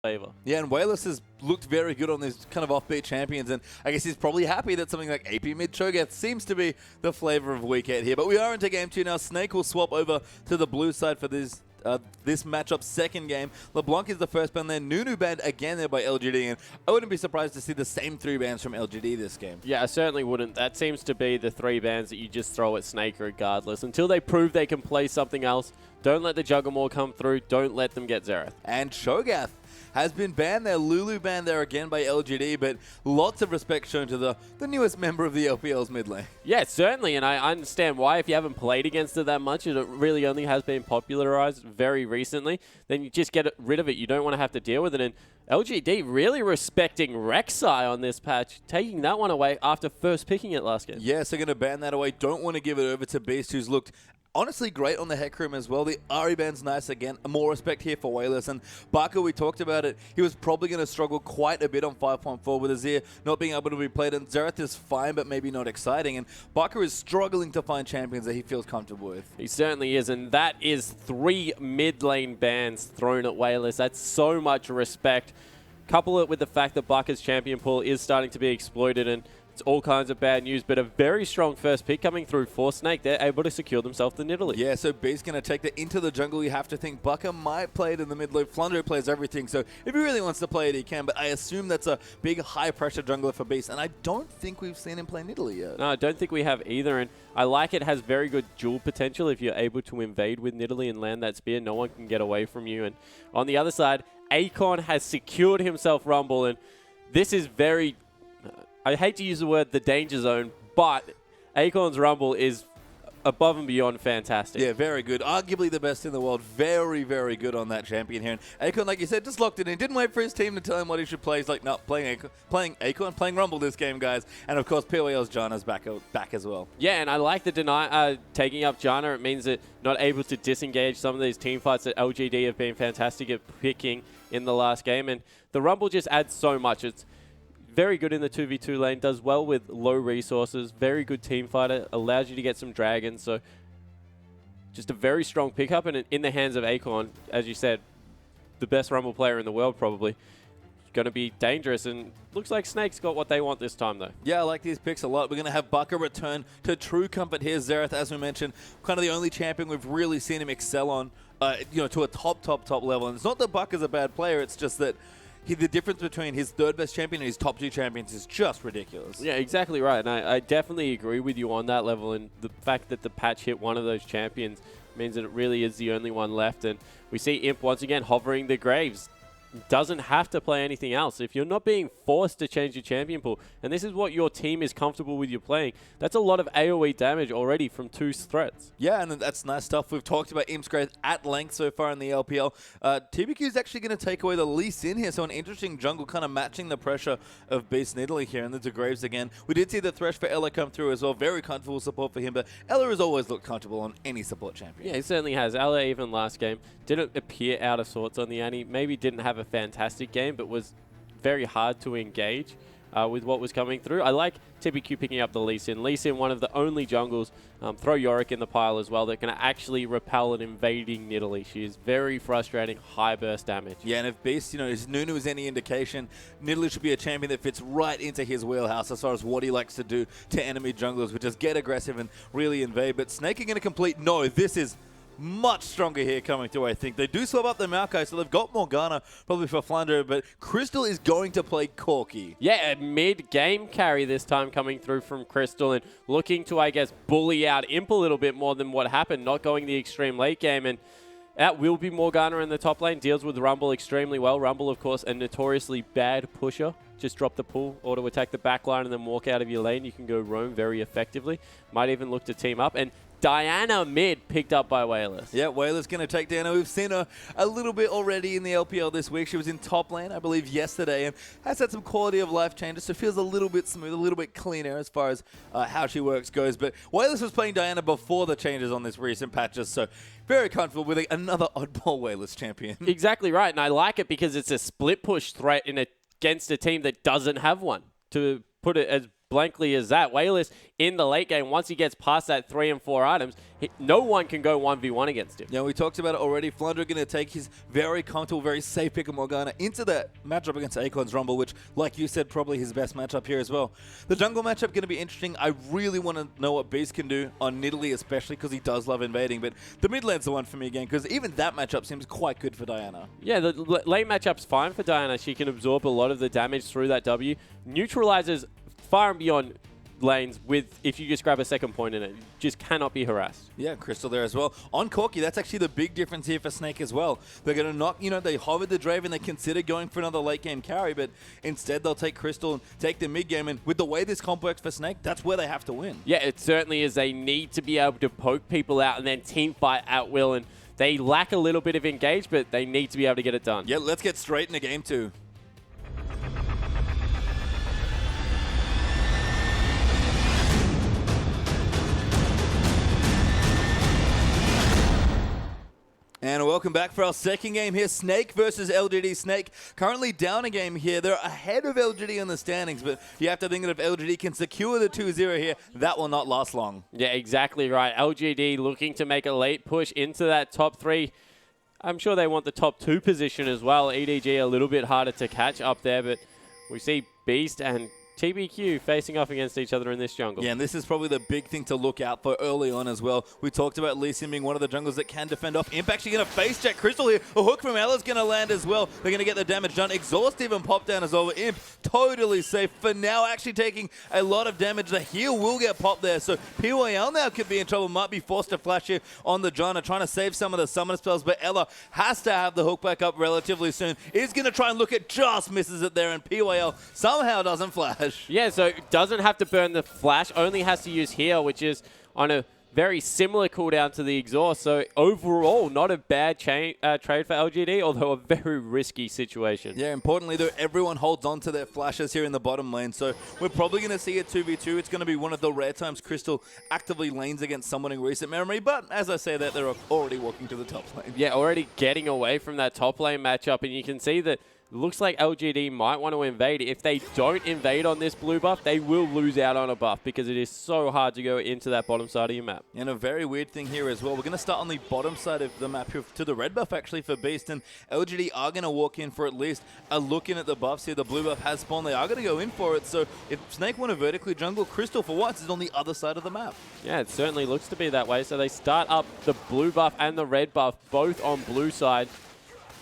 favor. Yeah, and Wayless has looked very good on these kind of offbeat champions, and I guess he's probably happy that something like AP mid Cho'Gath seems to be the flavor of week 8 here. But we are into game 2 now. Snake will swap over to the blue side for this matchup second game. LeBlanc is the first ban there. Nunu banned again there by LGD, and I wouldn't be surprised to see the same 3 bans from LGD this game. Yeah, I certainly wouldn't. That seems to be the 3 bans that you just throw at Snake regardless. Until they prove they can play something else, don't let the Juggermore come through. Don't let them get Xerath. And Cho'Gath has been banned there. Lulu banned there again by LGD, but lots of respect shown to the newest member of the LPL's mid lane. Yeah, certainly, and I understand why. If you haven't played against it that much, and it really only has been popularized very recently, then you just get rid of it. You don't want to have to deal with it. And LGD really respecting Rek'Sai on this patch, taking that one away after first picking it last game. Yeah, so going to ban that away. Don't want to give it over to Beast, who's looked honestly great on the Heck Room as well. The Ahri band's nice again. More respect here for Wayless. And Barker, we talked about it. He was probably going to struggle quite a bit on 5.4 with Azir not being able to be played. And Xerath is fine, but maybe not exciting. And Barker is struggling to find champions that he feels comfortable with. He certainly is. And that is 3 mid lane bans thrown at Wayless. That's so much respect. Couple it with the fact that Barker's champion pool is starting to be exploited, and it's all kinds of bad news, but a very strong first pick coming through for Snake. They're able to secure themselves the Nidalee. Yeah, so B's going to take that into the jungle. You have to think Barker might play it in the mid lane. Flunder plays everything, so if he really wants to play it, he can, but I assume that's a big high-pressure jungler for Beast, and I don't think we've seen him play Nidalee yet. No, I don't think we have either, and I like it has very good duel potential. If you're able to invade with Nidalee and land that spear, no one can get away from you. And on the other side, Akon has secured himself Rumble, and this is very... I hate to use the word the danger zone, but Akon's Rumble is above and beyond fantastic. Yeah, very good. Arguably the best in the world. Very, very good on that champion here. And Akon, like you said, just locked it in. Didn't wait for his team to tell him what he should play. He's like, no, playing Akon, playing Rumble this game, guys. And of course, POL's Janna's back as well. Yeah, and I like the taking up Janna. It means that not able to disengage some of these team fights that LGD have been fantastic at picking in the last game. And the Rumble just adds so much. It's very good in the 2v2 lane, does well with low resources, very good team fighter, allows you to get some dragons, so just a very strong pickup, and in the hands of Akon, as you said, the best Rumble player in the world probably, going to be dangerous, and looks like Snake's got what they want this time though. Yeah, I like these picks a lot. We're going to have Barker return to true comfort here. Xerath, as we mentioned, kind of the only champion we've really seen him excel on, to a top level, and it's not that Barker's a bad player, it's just that the difference between his third best champion and his top 2 champions is just ridiculous. Yeah, exactly right. And I definitely agree with you on that level. And the fact that the patch hit one of those champions means that it really is the only one left. And we see Imp once again hovering the graves. Doesn't have to play anything else. If you're not being forced to change your champion pool, and this is what your team is comfortable with you playing, that's a lot of AoE damage already from 2 threats. Yeah, and that's nice stuff. We've talked about Imp's growth at length so far in the LPL. TBQ is actually going to take away the Lee Sin here, so an interesting jungle kind of matching the pressure of Beast Nidalee here, and the Graves again. We did see the Thresh for Ella come through as well. Very comfortable support for him, but Ella has always looked comfortable on any support champion. Yeah, he certainly has. Ella, even last game, didn't appear out of sorts on the Annie. Maybe didn't have a fantastic game, but was very hard to engage with what was coming through. I like TBQ picking up the Lee Sin. Lee Sin, one of the only jungles, throw Yorick in the pile as well, that can actually repel an invading Nidalee. She is very frustrating, high burst damage. Yeah, and if Beast, his Nunu is any indication, Nidalee should be a champion that fits right into his wheelhouse as far as what he likes to do to enemy junglers, which is get aggressive and really invade. But Snake are going to complete. No, this is much stronger here coming through, I think. They do swap up the Maokai, so they've got Morgana probably for Flunder, but Crystal is going to play Corki. Yeah, a mid-game carry this time coming through from Crystal and looking to, I guess, bully out Imp a little bit more than what happened, not going the extreme late game. And that will be Morgana in the top lane, deals with Rumble extremely well. Rumble, of course, a notoriously bad pusher. Just drop the pull, auto-attack the back line, and then walk out of your lane. You can go roam very effectively. Might even look to team up. And Diana mid picked up by Wayless. Yeah, Wayless going to take Diana. We've seen her a little bit already in the LPL this week. She was in top lane, I believe, yesterday, and has had some quality of life changes, so feels a little bit smooth, a little bit cleaner as far as how she works goes. But Wayless was playing Diana before the changes on this recent patches, so very comfortable with another oddball Wayless champion. Exactly right, and I like it because it's a split push threat against a team that doesn't have one. To put it as blankly as that. Wayless in the late game, once he gets past that 3 and 4 items, no one can go 1v1 against him. Yeah, we talked about it already. Flunder going to take his very comfortable, very safe pick of Morgana into that matchup against Acorn's Rumble, which, like you said, probably his best matchup here as well. The jungle matchup going to be interesting. I really want to know what Beast can do on Nidalee, especially because he does love invading. But the mid lane's the one for me again, because even that matchup seems quite good for Diana. Yeah, the lane matchup's fine for Diana. She can absorb a lot of the damage through that W. Neutralizes far and beyond lanes with, if you just grab a second point in it, you just cannot be harassed. Yeah, Crystal there as well. On Corki, that's actually the big difference here for Snake as well. They're going to knock, they hovered the Draven, they consider going for another late game carry, but instead they'll take Crystal and take the mid game, and with the way this comp works for Snake, that's where they have to win. Yeah, it certainly is. They need to be able to poke people out and then team fight at will, and they lack a little bit of engage, but they need to be able to get it done. Yeah, let's get straight into game 2. And welcome back for our second game here. Snake versus LGD. Snake currently down a game here. They're ahead of LGD in the standings, but you have to think that if LGD can secure the 2-0 here, that will not last long. Yeah, exactly right. LGD looking to make a late push into that top 3. I'm sure they want the top 2 position as well. EDG a little bit harder to catch up there, but we see Beast and TBQ facing off against each other in this jungle. Yeah, and this is probably the big thing to look out for early on as well. We talked about Lee Sin being one of the jungles that can defend off. Imp actually going to face check Crystal here. A hook from Ella's going to land as well. They're going to get the damage done. Exhaust even popped down as well. But Imp totally safe for now, actually taking a lot of damage. The heal will get popped there. So PYL now could be in trouble. Might be forced to flash here on the Janna, trying to save some of the summon spells. But Ella has to have the hook back up relatively soon. Is going to try and look at, just misses it there. And PYL somehow doesn't flash. Yeah, so doesn't have to burn the flash, only has to use heal, which is on a very similar cooldown to the exhaust. So overall, not a bad trade for LGD, although a very risky situation. Yeah, importantly though, everyone holds on to their flashes here in the bottom lane. So we're probably going to see a 2v2. It's going to be one of the rare times Crystal actively lanes against someone in recent memory. But as I say that, they're already walking to the top lane. Yeah, already getting away from that top lane matchup. And you can see that looks like LGD might want to invade. If they don't invade on this blue buff, they will lose out on a buff because it is so hard to go into that bottom side of your map. And a very weird thing here as well. We're going to start on the bottom side of the map here to the red buff actually for Beast. And LGD are going to walk in for at least a look in at the buffs here. The blue buff has spawned. They are going to go in for it. So if Snake want to vertically jungle, Crystal for once is on the other side of the map. Yeah, it certainly looks to be that way. So they start up the blue buff and the red buff both on blue side.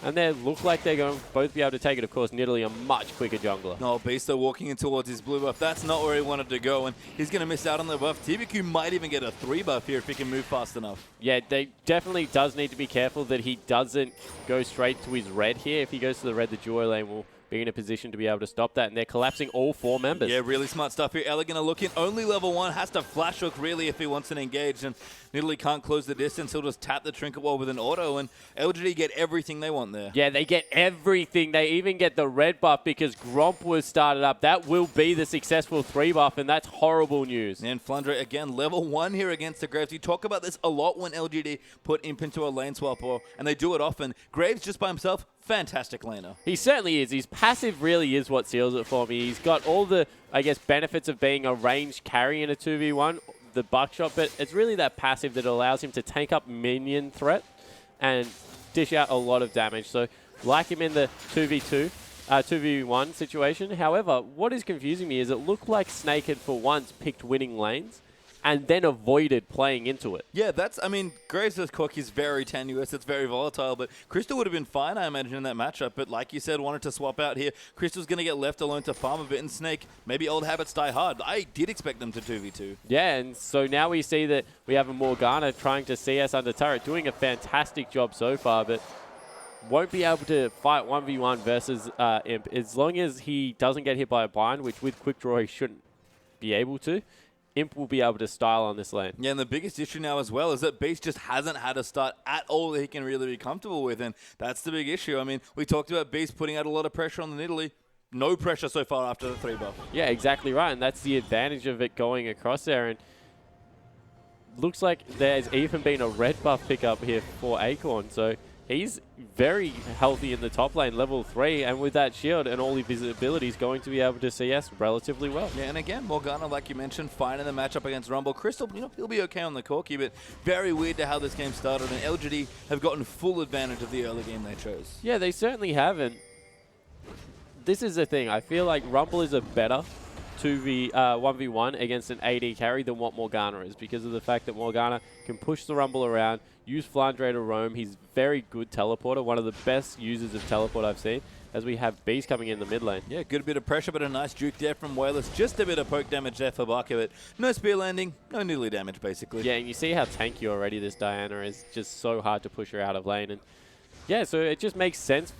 And they look like they're going to both be able to take it. Of course, Nidalee a much quicker jungler. No, Beast though walking in towards his blue buff. That's not where he wanted to go, and he's going to miss out on the buff. TBQ might even get a 3 buff here if he can move fast enough. Yeah, they definitely does need to be careful that he doesn't go straight to his red here. If he goes to the red, the duo lane will be in a position to be able to stop that, and they're collapsing all 4 members. Yeah, really smart stuff here. Ella gonna look in. Only level 1, has to flash hook really if he wants to engage, and Nidalee can't close the distance. He'll just tap the trinket wall with an auto, and LGD get everything they want there. Yeah, they get everything. They even get the red buff because Gromp was started up. That will be the successful 3 buff, and that's horrible news. And Flunder, again, level 1 here against the Graves. We talk about this a lot when LGD put Imp into a lane swap, and they do it often. Graves just by himself, fantastic laner. He certainly is. His passive really is what seals it for me. He's got all the, I guess, benefits of being a ranged carry in a 2v1, the buckshot, but it's really that passive that allows him to tank up minion threat and dish out a lot of damage. So like him in the 2v1 situation. However, what is confusing me is it looked like Snake had for once picked winning lanes and then avoided playing into it. Yeah, Graves' Corki is very tenuous. It's very volatile, but Crystal would have been fine, I imagine, in that matchup. But like you said, wanted to swap out here. Crystal's going to get left alone to farm a bit, and Snake, maybe old habits die hard. I did expect them to 2v2. Yeah, and so now we see that we have a Morgana trying to CS under turret, doing a fantastic job so far, but won't be able to fight 1v1 versus Imp. As long as he doesn't get hit by a bind, which with quick draw he shouldn't be able to, Imp will be able to style on this lane. Yeah, and the biggest issue now as well is that Beast just hasn't had a start at all that he can really be comfortable with, and that's the big issue. I mean, we talked about Beast putting out a lot of pressure on the Nidalee. No pressure so far after the 3 buff. Yeah, exactly right, and that's the advantage of it going across there. And looks like there's even been a red buff pickup here for Acorn, so he's very healthy in the top lane, level 3, and with that shield and all his abilities, going to be able to CS relatively well. Yeah, and again, Morgana, like you mentioned, fine in the matchup against Rumble. Crystal, he'll be okay on the Corki, but very weird to how this game started, and LGD have gotten full advantage of the early game they chose. Yeah, they certainly have, and this is the thing. I feel like Rumble is a better 1v1 against an AD carry than what Morgana is, because of the fact that Morgana can push the Rumble around, use Flandre to roam. He's very good teleporter, one of the best users of teleport I've seen, as we have Beast coming in the mid lane. Yeah, good bit of pressure, but a nice juke there from Wayless. Just a bit of poke damage there for Baka, but no spear landing, no noodly damage, basically. Yeah, and you see how tanky already this Diana is. Just so hard to push her out of lane. And yeah, so it just makes sense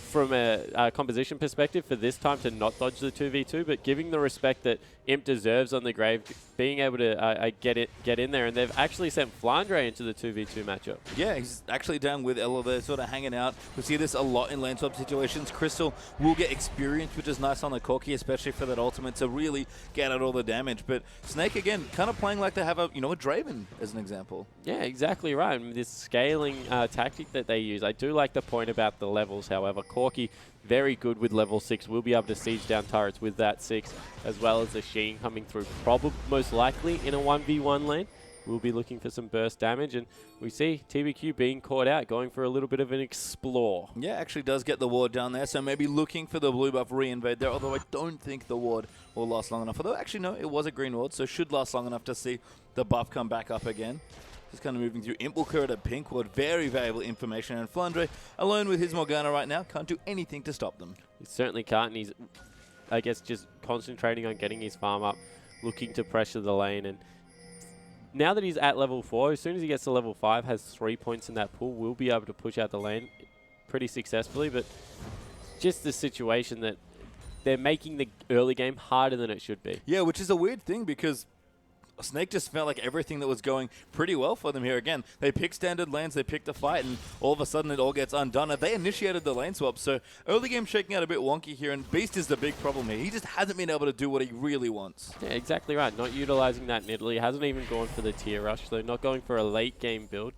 from a composition perspective for this time to not dodge the 2v2, but giving the respect that Imp deserves on the Grave, being able to get in there, and they've actually sent Flandre into the 2v2 matchup. Yeah, he's actually down with Ella there, sort of hanging out. We see this a lot in lane swap situations. Crystal will get experience, which is nice on the Corki, especially for that ultimate to really get out all the damage. But Snake, again, kind of playing like they have a Draven, as an example. Yeah, exactly right. And this scaling tactic that they use, I do like the point about the levels, however. Corki, very good with level 6. We'll be able to siege down turrets with that 6, as well as the Sheen coming through, probably most likely in a 1v1 lane. We'll be looking for some burst damage, and we see TBQ being caught out, going for a little bit of an explore. Yeah, actually does get the ward down there, so maybe looking for the blue buff re-invade there, although I don't think the ward will last long enough. Although, actually, no, it was a green ward, so should last long enough to see the buff come back up again. Just kind of moving through. Imp will curate a pink ward. Very valuable information. And Flandre, alone with his Morgana right now, can't do anything to stop them. He certainly can't, and he's, I guess, just concentrating on getting his farm up, looking to pressure the lane. And now that he's at level 4, as soon as he gets to level 5, has 3 points in that pool, will be able to push out the lane pretty successfully. But just the situation that they're making the early game harder than it should be. Yeah, which is a weird thing, because Snake just felt like everything that was going pretty well for them here. Again, they picked standard lanes, they picked a fight, and all of a sudden it all gets undone. And they initiated the lane swap, so early game shaking out a bit wonky here, and Beast is the big problem here. He just hasn't been able to do what he really wants. Yeah, exactly right. Not utilizing that niddly. Hasn't even gone for the tier rush, so not going for a late game build.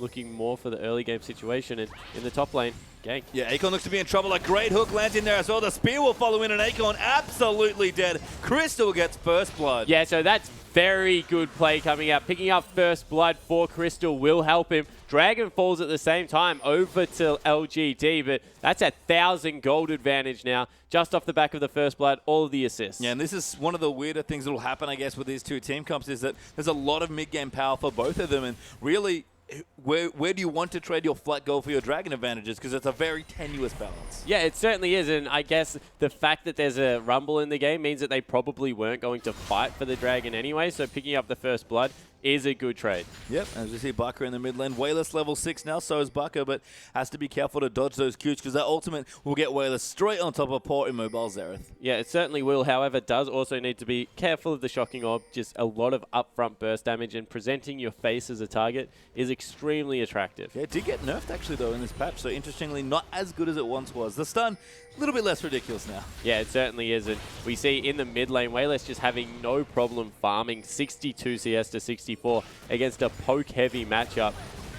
Looking more for the early game situation, and in the top lane, gank. Yeah, Akon looks to be in trouble. A great hook lands in there as well. The spear will follow in, and Akon absolutely dead. Crystal gets first blood. Yeah, so that's very good play coming out. Picking up first blood for Crystal will help him. Dragon falls at the same time over to LGD, but that's a 1,000 gold advantage now, just off the back of the first blood, all of the assists. Yeah, and this is one of the weirder things that will happen, I guess, with these two team comps, is that there's a lot of mid-game power for both of them, and really, where do you want to trade your flat gold for your dragon advantages? Because it's a very tenuous balance. Yeah, it certainly is, and I guess the fact that there's a rumble in the game means that they probably weren't going to fight for the dragon anyway, so picking up the first blood is a good trade. Yep, as we see Baka in the mid lane. Wayless level 6 now, so is Baka, but has to be careful to dodge those Qs, because that ultimate will get Wayless straight on top of poor immobile Xerath. Yeah, it certainly will. However, does also need to be careful of the shocking orb. Just a lot of upfront burst damage, and presenting your face as a target is extremely attractive. Yeah, it did get nerfed actually though in this patch, so interestingly not as good as it once was. The stun, a little bit less ridiculous now. Yeah, it certainly is. And we see in the mid lane, Wayless just having no problem farming 62 CS to 64 against a poke-heavy matchup.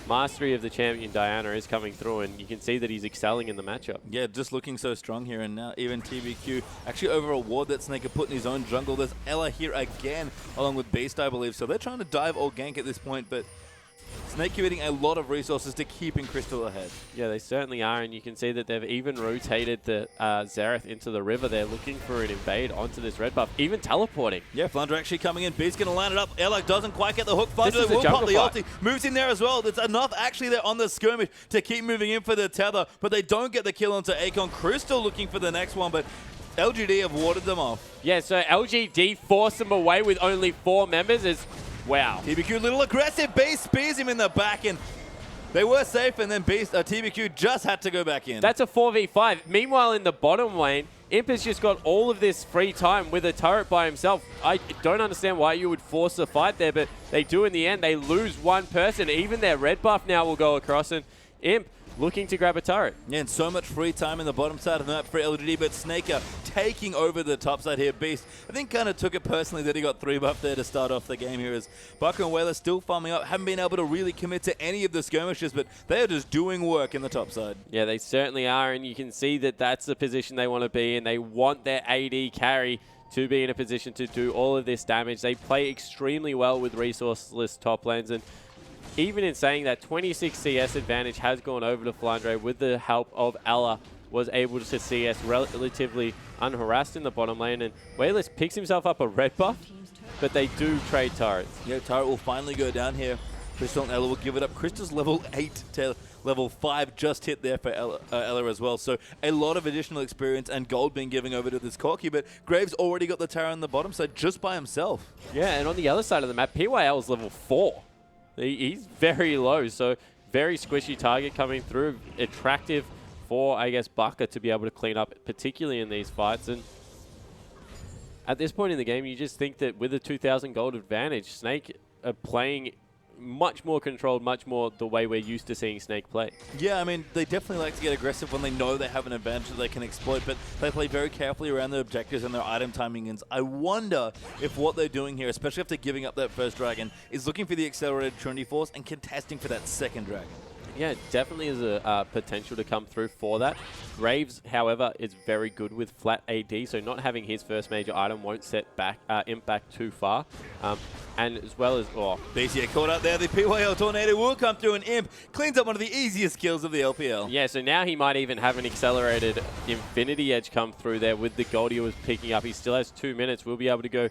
Mastery of the champion Diana is coming through, and you can see that he's excelling in the matchup. Yeah, just looking so strong here, and now even TBQ actually over a ward that Snake had put in his own jungle. There's Ella here again, along with Beast, I believe. So they're trying to dive or gank at this point, but Snake committing a lot of resources to keeping Crystal ahead. Yeah, they certainly are, and you can see that they've even rotated the Xerath into the river. They're looking for an invade onto this red buff, even teleporting. Yeah, Flandre actually coming in. Beast's going to land it up. Ella doesn't quite get the hook. Flandre will pop the ulti. Moves in there as well. There's enough actually there on the skirmish to keep moving in for the tether, but they don't get the kill onto Akon. Crystal looking for the next one, but LGD have warded them off. Yeah, so LGD forced them away with only 4 members. Wow. TBQ a little aggressive. Beast spears him in the back, and they were safe, and then TBQ just had to go back in. That's a 4v5. Meanwhile, in the bottom lane, Imp has just got all of this free time with a turret by himself. I don't understand why you would force the fight there, but they do in the end. They lose one person. Even their red buff now will go across, and Imp looking to grab a turret. Yeah, and so much free time in the bottom side of the map for LGD, but Snaker taking over the top side here. Beast, I think, kind of took it personally that he got 3 buff there to start off the game here, as Bucker and Whaler still farming up, haven't been able to really commit to any of the skirmishes, but they are just doing work in the top side. Yeah, they certainly are, and you can see that that's the position they want to be in. They want their AD carry to be in a position to do all of this damage. They play extremely well with resourceless top lanes, and even in saying that, 26 CS advantage has gone over to Flandre with the help of Ella, was able to CS relatively unharassed in the bottom lane, and Wayless picks himself up a red buff, but they do trade turrets. Yeah, turret will finally go down here. Crystal and Ella will give it up. Crystal's level 8 to level 5 just hit there for Ella as well. So a lot of additional experience and gold being given over to this Corki, but Graves already got the tower on the bottom side just by himself. Yeah, and on the other side of the map, PYL is level 4. He's very low, so very squishy target coming through. Attractive for, I guess, Bucker to be able to clean up, particularly in these fights. And at this point in the game, you just think that with a 2,000 gold advantage, Snake are playing much more controlled, much more the way we're used to seeing Snake play. Yeah, I mean, they definitely like to get aggressive when they know they have an advantage that they can exploit, but they play very carefully around their objectives and their item timings. I wonder if what they're doing here, especially after giving up that first dragon, is looking for the accelerated Trinity Force and contesting for that second dragon. Yeah, definitely is a potential to come through for that. Graves, however, is very good with flat AD, so not having his first major item won't set back Imp back too far. And as well as... BCA caught up there. The PYL Tornado will come through, and Imp cleans up one of the easiest kills of the LPL. Yeah, so now he might even have an accelerated Infinity Edge come through there with the gold he was picking up. He still has 2 minutes. We'll be able to go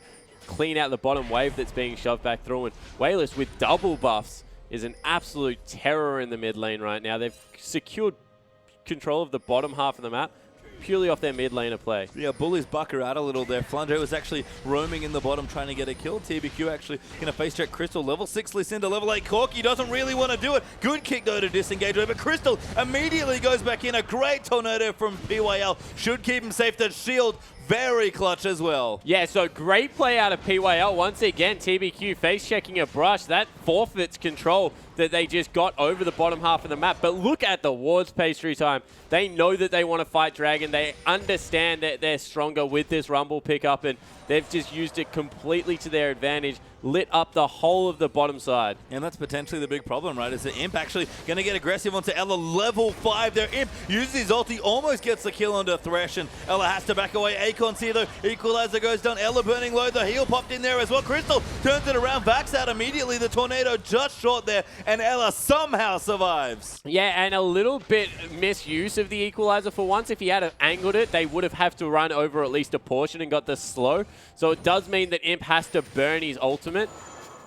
clean out the bottom wave that's being shoved back through. And Wayless with double buffs is an absolute terror in the mid lane right now. They've secured control of the bottom half of the map purely off their mid laner play. Yeah, bullies Bucker out a little there. Flandre was actually roaming in the bottom trying to get a kill. TBQ actually going to face check Crystal. Level 6 Lysinda, level 8 Corki doesn't really want to do it. Good kick though to disengage over. Crystal immediately goes back in. A great tornado from PYL. Should keep him safe. The shield very clutch as well. Yeah, so great play out of PYL. Once again, TBQ face-checking a brush. That forfeits control that they just got over the bottom half of the map. But look at the wards pastry time. They know that they want to fight Dragon. They understand that they're stronger with this Rumble pickup, and they've just used it completely to their advantage, lit up the whole of the bottom side. And that's potentially the big problem, right? Is the Imp actually going to get aggressive onto Ella, level 5 there. Imp uses his ulti, almost gets the kill onto Thresh, and Ella has to back away. Acorn's here though, Equalizer goes down, Ella burning low, the heal popped in there as well. Crystal turns it around, backs out immediately, the tornado just short there, and Ella somehow survives. Yeah, and a little bit misuse of the Equalizer for once. If he had angled it, they would have to run over at least a portion and got the slow. So it does mean that Imp has to burn his ultimate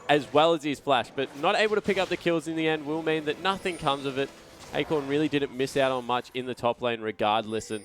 as well as his flash, but not able to pick up the kills in the end will mean that nothing comes of it. Acorn really didn't miss out on much in the top lane regardless, and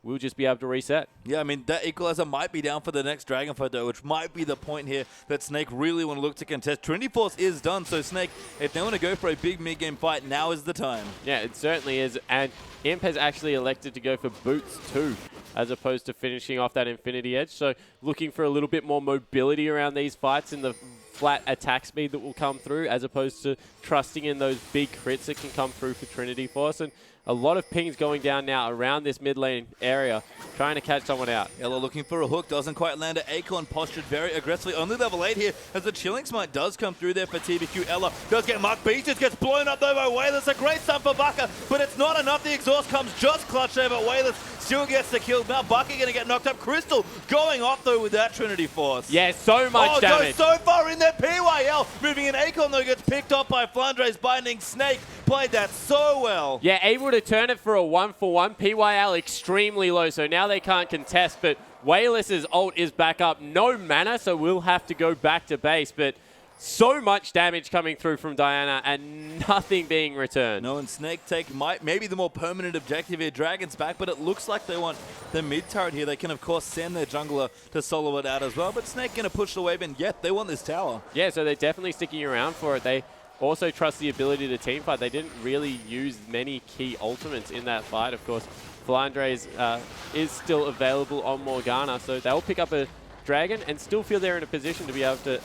we'll just be able to reset. Yeah, I mean, that Equalizer might be down for the next Dragon fight, though, which might be the point here that Snake really want to look to contest. Trinity Force is done, so Snake, if they want to go for a big mid-game fight, now is the time. Yeah, it certainly is, and Imp has actually elected to go for boots too, as opposed to finishing off that Infinity Edge. So looking for a little bit more mobility around these fights in the flat attack speed that will come through, as opposed to trusting in those big crits that can come through for Trinity Force. And a lot of pings going down now around this mid lane area, trying to catch someone out. Ella looking for a hook, doesn't quite land it. Acorn postured very aggressively. Only level 8 here, as the Chilling Smite does come through there for TBQ. Ella does get marked. Beast just gets blown up though by Wayless. A great stun for Bucker, but it's not enough. The exhaust comes just clutch there, but Wayless still gets the kill. Now Bucker going to get knocked up. Crystal going off though with that Trinity Force. Yeah, so much damage. Goes so far in there. PYL moving in. Acorn though gets picked up by Flandre's binding. Snake played that so well. Yeah, able to turn it for a 1-for-1. PYL extremely low, so now they can't contest, but Wayless's ult is back up. No mana, so we'll have to go back to base, but so much damage coming through from Diana and nothing being returned. No, and Snake take maybe the more permanent objective here. Dragon's back, but it looks like they want the mid turret here. They can, of course, send their jungler to solo it out as well, but Snake going to push the wave in. Yet they want this tower. Yeah, so they're definitely sticking around for it. They also trust the ability to team fight. They didn't really use many key ultimates in that fight. Of course, Flandre's is still available on Morgana, so they'll pick up a dragon and still feel they're in a position to be able to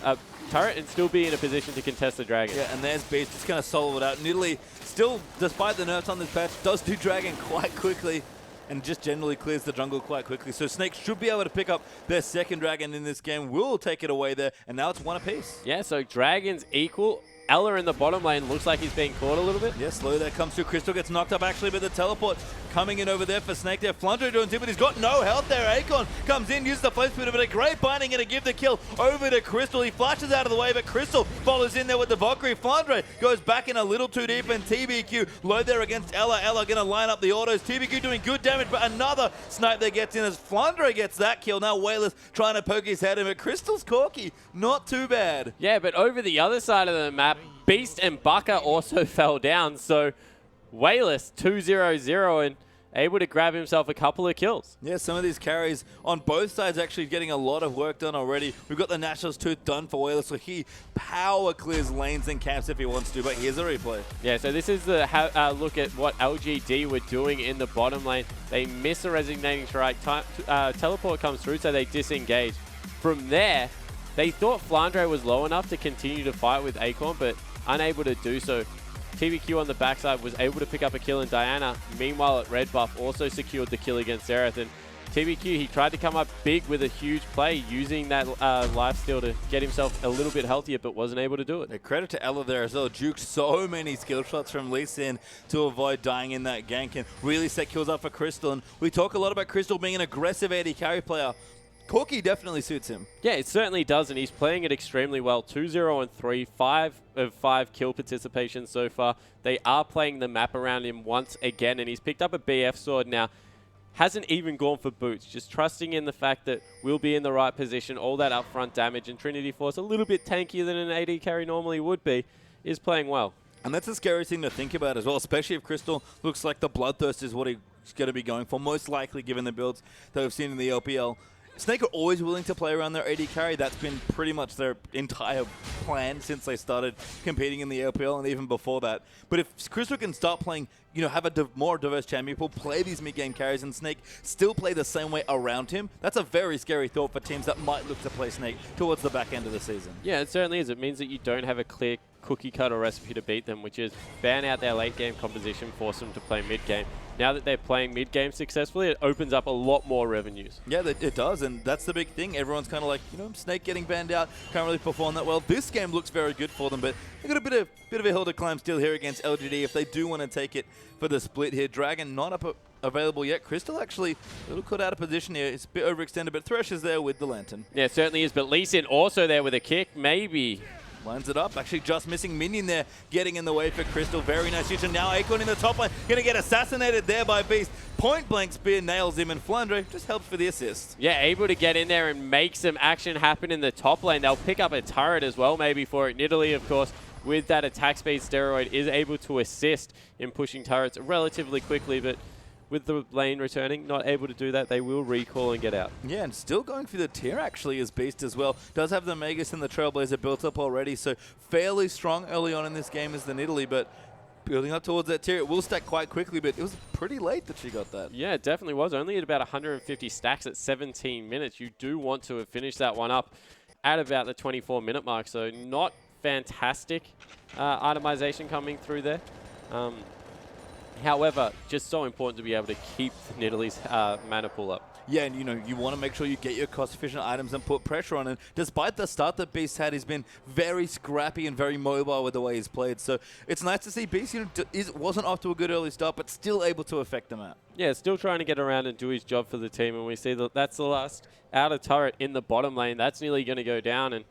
turret and still be in a position to contest the Dragon. Yeah, and there's Beast just going to solo it out. Nidalee, still, despite the nerfs on this patch, does do Dragon quite quickly and just generally clears the jungle quite quickly. So Snake should be able to pick up their second Dragon in this game. Will take it away there, and now it's one apiece. Yeah, so Dragons equal. Ella in the bottom lane looks like he's being caught a little bit. Yeah, slow there comes through. Crystal gets knocked up actually, but the teleport coming in over there for Snake there. Flandre doing too, but he's got no health there. Acorn comes in, uses the flame spinner, but a great binding and a give the kill over to Crystal. He flashes out of the way, but Crystal follows in there with the Valkyrie. Flandre goes back in a little too deep, and TBQ low there against Ella. Ella going to line up the autos. TBQ doing good damage, but another snipe that gets in as Flandre gets that kill. Now Wayless trying to poke his head in, but Crystal's corky. Not too bad. Yeah, but over the other side of the map, Beast and Baka also fell down, so Wayless 2-0-0 and able to grab himself a couple of kills. Yeah, some of these carries on both sides actually getting a lot of work done already. We've got the Nationals tooth done for Wayless, so he power clears lanes and camps if he wants to, but here's a replay. Yeah, so this is the look at what LGD were doing in the bottom lane. They miss a resonating strike, teleport comes through, so they disengage. From there, they thought Flandre was low enough to continue to fight with Acorn, but unable to do so. TBQ on the backside was able to pick up a kill, and Diana, meanwhile at red buff, also secured the kill against Xerath. And TBQ, he tried to come up big with a huge play using that lifesteal to get himself a little bit healthier, but wasn't able to do it. A credit to Ella there as well. Juked so many skill shots from Lee Sin to avoid dying in that gank and really set kills up for Crystal. And we talk a lot about Crystal being an aggressive AD carry player. Corki definitely suits him. Yeah, it certainly does, and he's playing it extremely well. 2-0-3, 5 of 5 kill participation so far. They are playing the map around him once again, and he's picked up a BF sword now. Hasn't even gone for boots, just trusting in the fact that we'll be in the right position. All that upfront damage, and Trinity Force, a little bit tankier than an AD carry normally would be, is playing well. And that's a scary thing to think about as well, especially if Crystal looks like the Bloodthirst is what he's going to be going for, most likely given the builds that we've seen in the LPL. Snake are always willing to play around their AD carry. That's been pretty much their entire plan since they started competing in the LPL and even before that. But if Crystal can start playing, you know, have a more diverse champion pool, play these mid-game carries, and Snake still play the same way around him, that's a very scary thought for teams that might look to play Snake towards the back end of the season. Yeah, it certainly is. It means that you don't have a clear cookie cutter recipe to beat them, which is ban out their late game composition, force them to play mid game. Now that they're playing mid game successfully, it opens up a lot more revenues. Yeah, it does, and that's the big thing. Everyone's kind of like, you know, Snake getting banned out, can't really perform that well. This game looks very good for them, but they've got a bit of a hill to climb still here against LGD if they do want to take it for the split here. Dragon not available yet. Crystal actually a little caught out of position here. It's a bit overextended, but Thresh is there with the Lantern. Yeah, it certainly is, but Lee Sin also there with a kick, maybe. Lines it up. Actually just missing minion there, getting in the way for Crystal. Very nice use. And now Acorn in the top lane, going to get assassinated there by Beast. Point blank spear nails him, and Flandre just helps for the assist. Yeah, able to get in there and make some action happen in the top lane. They'll pick up a turret as well maybe for it. Nidalee, of course, with that attack speed steroid, is able to assist in pushing turrets relatively quickly, but with the lane returning, not able to do that, they will recall and get out. Yeah, and still going for the tier actually is Beast as well. Does have the Magus and the Trailblazer built up already, so fairly strong early on in this game as the Nidalee, but building up towards that tier, it will stack quite quickly, but it was pretty late that she got that. Yeah, it definitely was. Only at about 150 stacks at 17 minutes. You do want to have finished that one up at about the 24-minute mark, so not fantastic itemization coming through there. However, just so important to be able to keep Nidalee's mana pool up. Yeah, and you know, you want to make sure you get your cost-efficient items and put pressure on it. Despite the start that Beast had, he's been very scrappy and very mobile with the way he's played. So it's nice to see Beast, you know, wasn't off to a good early start, but still able to affect the map. Yeah, still trying to get around and do his job for the team. And we see that that's the last outer turret in the bottom lane. That's nearly going to go down. And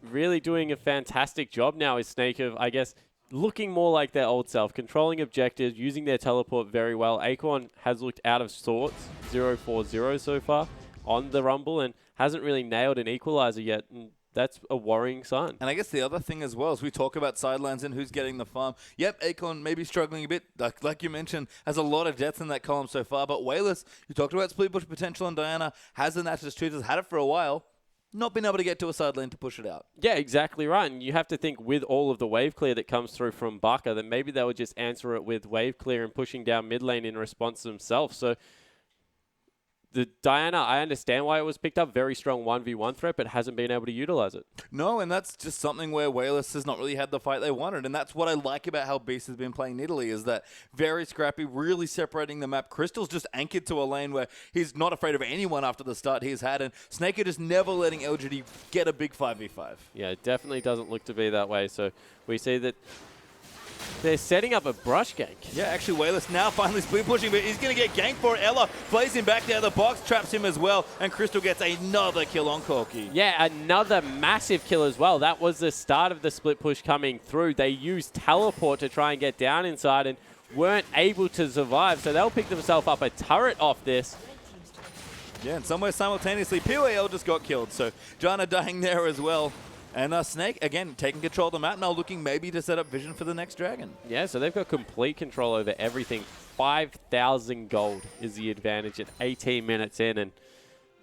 really doing a fantastic job now is Snake of, I guess, looking more like their old self, controlling objectives, using their teleport very well. Acorn has looked out of sorts, 0-4-0 so far on the Rumble, and hasn't really nailed an equalizer yet, and that's a worrying sign. And I guess the other thing as well, as we talk about sidelines and who's getting the farm, yep, Acorn maybe struggling a bit, like you mentioned, has a lot of depth in that column so far, but Wayless, you talked about split push potential on Diana, has the Nationals Truth, has had it for a while, not been able to get to a side lane to push it out. Yeah, exactly right. And you have to think with all of the wave clear that comes through from Baka, then maybe they would just answer it with wave clear and pushing down mid lane in response themselves. So the Diana, I understand why it was picked up. Very strong 1v1 threat, but hasn't been able to utilize it. No, and that's just something where Wayless has not really had the fight they wanted. And that's what I like about how Beast has been playing Italy, is that very scrappy, really separating the map. Crystal's just anchored to a lane where he's not afraid of anyone after the start he's had. And Snaker just never letting LGD get a big 5v5. Yeah, it definitely doesn't look to be that way. So we see that they're setting up a brush gank. Yeah, actually, Wayless now finally split pushing, but he's going to get ganked for it. Ella plays him back down the box, traps him as well, and Crystal gets another kill on Corki. Yeah, another massive kill as well. That was the start of the split push coming through. They used teleport to try and get down inside and weren't able to survive, so they'll pick themselves up a turret off this. Yeah, and somewhere simultaneously, POAL just got killed, so Jana dying there as well. And Snake, again, taking control of the map now, looking maybe to set up vision for the next dragon. Yeah, so they've got complete control over everything. 5,000 gold is the advantage at 18 minutes in, and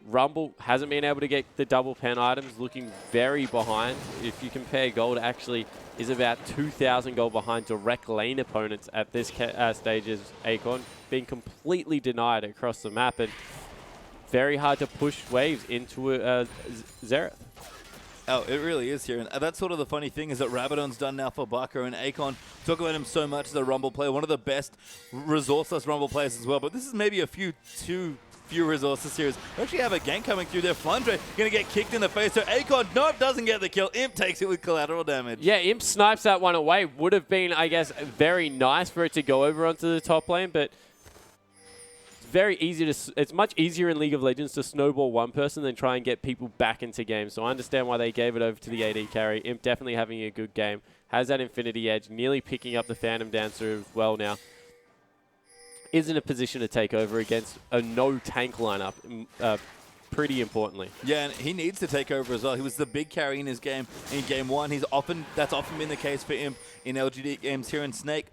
Rumble hasn't been able to get the double pen items, looking very behind. If you compare gold, actually is about 2,000 gold behind direct lane opponents at this stage as Acorn, being completely denied across the map, and very hard to push waves into Xerath. Oh, it really is here. And that's sort of the funny thing, is that Rabadon's done now for Baka, and Akon talk about him so much as a Rumble player, one of the best resourceless Rumble players as well. But this is maybe too few resources here. We actually have a gank coming through there. Flandre going to get kicked in the face. So Akon, nope, doesn't get the kill. Imp takes it with collateral damage. Yeah, Imp snipes that one away. Would have been, I guess, very nice for it to go over onto the top lane, but very easy to. It's much easier in League of Legends to snowball one person than try and get people back into games. So I understand why they gave it over to the AD carry. Imp definitely having a good game. Has that Infinity Edge, nearly picking up the Phantom Dancer as well now. Is in a position to take over against a no tank lineup, pretty importantly. Yeah, and he needs to take over as well. He was the big carry in his game in game one. That's often been the case for him in LGD games here in Snake.